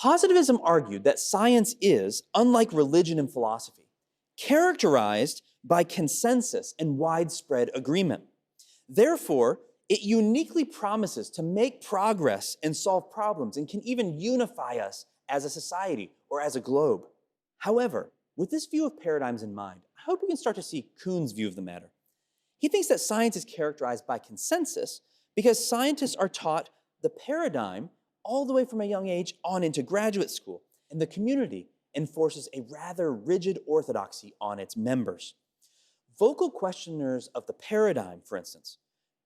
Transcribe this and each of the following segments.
Positivism argued that science is, unlike religion and philosophy, characterized by consensus and widespread agreement. Therefore, it uniquely promises to make progress and solve problems and can even unify us as a society or as a globe. However, with this view of paradigms in mind, I hope you can start to see Kuhn's view of the matter. He thinks that science is characterized by consensus because scientists are taught the paradigm all the way from a young age on into graduate school, and the community enforces a rather rigid orthodoxy on its members. Vocal questioners of the paradigm, for instance,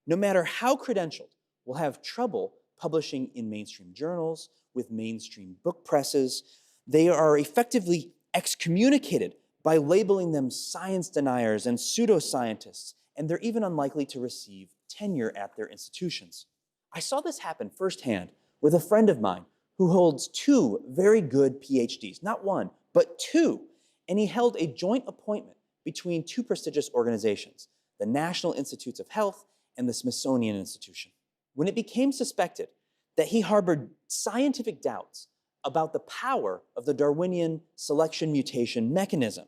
no matter how credentialed, will have trouble publishing in mainstream journals, with mainstream book presses. They are effectively excommunicated by labeling them science deniers and pseudoscientists, and they're even unlikely to receive tenure at their institutions. I saw this happen firsthand with a friend of mine who holds 2 very good PhDs, not 1, but 2, and he held a joint appointment between 2 prestigious organizations, the National Institutes of Health and the Smithsonian Institution. When it became suspected that he harbored scientific doubts about the power of the Darwinian selection mutation mechanism,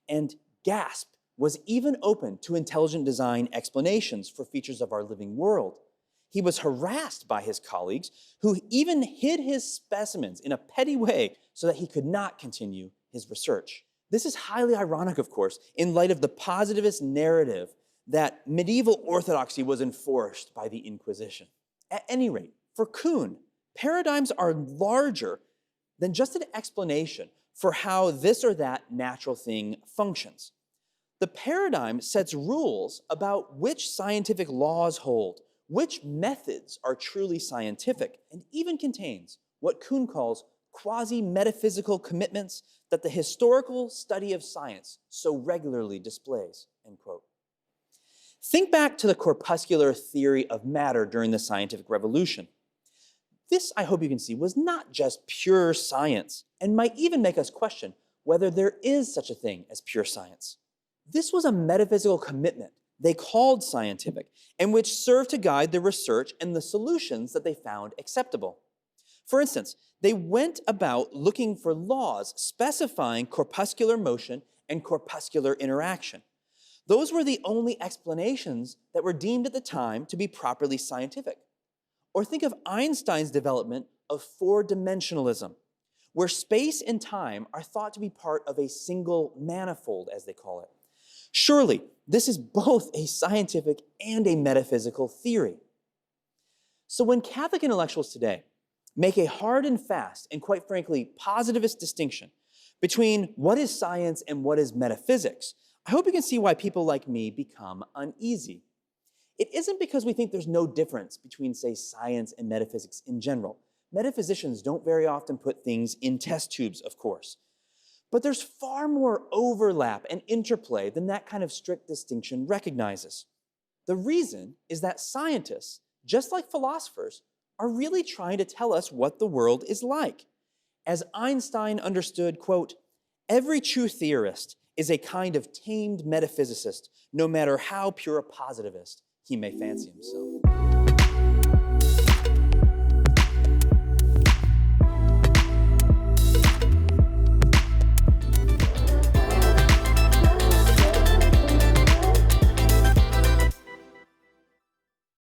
and GASP was even open to intelligent design explanations for features of our living world, he was harassed by his colleagues who even hid his specimens in a petty way so that he could not continue his research. This is highly ironic, of course, in light of the positivist narrative that medieval orthodoxy was enforced by the Inquisition. At any rate, for Kuhn, paradigms are larger than just an explanation for how this or that natural thing functions. The paradigm sets rules about which scientific laws hold, which methods are truly scientific, and even contains what Kuhn calls quasi-metaphysical commitments that the historical study of science so regularly displays, end quote. Think back to the corpuscular theory of matter during the scientific revolution. This, I hope you can see, was not just pure science, and might even make us question whether there is such a thing as pure science. This was a metaphysical commitment they called scientific, and which served to guide their research and the solutions that they found acceptable. For instance, they went about looking for laws specifying corpuscular motion and corpuscular interaction. Those were the only explanations that were deemed at the time to be properly scientific. Or think of Einstein's development of four-dimensionalism, where space and time are thought to be part of a single manifold, as they call it. Surely, this is both a scientific and a metaphysical theory. So when Catholic intellectuals today make a hard and fast and, quite frankly, positivist distinction between what is science and what is metaphysics, I hope you can see why people like me become uneasy. It isn't because we think there's no difference between, say, science and metaphysics in general. Metaphysicians don't very often put things in test tubes, of course. But there's far more overlap and interplay than that kind of strict distinction recognizes. The reason is that scientists, just like philosophers, are really trying to tell us what the world is like. As Einstein understood, quote, "Every true theorist is a kind of tamed metaphysicist, no matter how pure a positivist he may fancy himself."